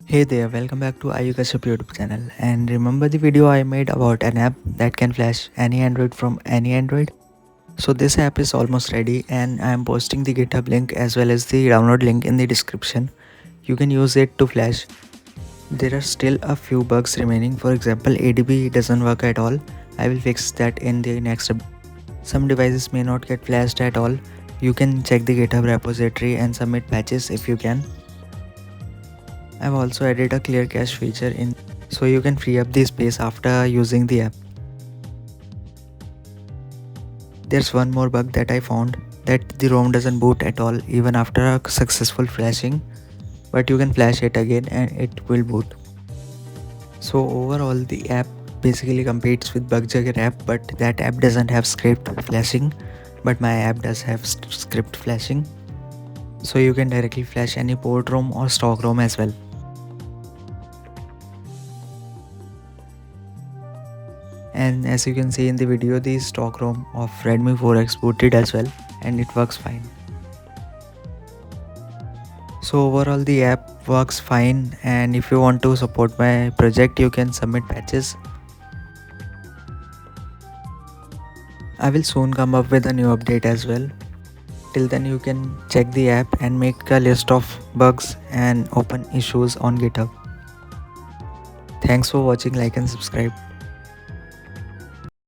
Hey there, welcome back to Kashyap YouTube channel. And remember the video I made about an app that can flash any Android from any Android? So this app is almost ready and I am posting the GitHub link as well as the download link in the description. You can use it to flash. There are still a few bugs remaining. For example, ADB doesn't work at all. I will fix that in the next update. Some devices may not get flashed at all. You can check the GitHub repository and submit patches if you can. I've also added a clear cache feature in so you can free up the space after using the app. There's one more bug that I found, that the ROM doesn't boot at all even after a successful flashing, but you can flash it again and it will boot. So overall the app basically competes with Bugjugger app, but that app doesn't have script flashing, but my app does have script flashing. So you can directly flash any port ROM or stock ROM as well. And as you can see in the video, the stock ROM of Redmi 4X booted as well and it works fine. So overall the app works fine, and if you want to support my project you can submit patches. I will soon come up with a new update as well. Till then you can check the app and make a list of bugs and open issues on GitHub. Thanks for watching, like and subscribe.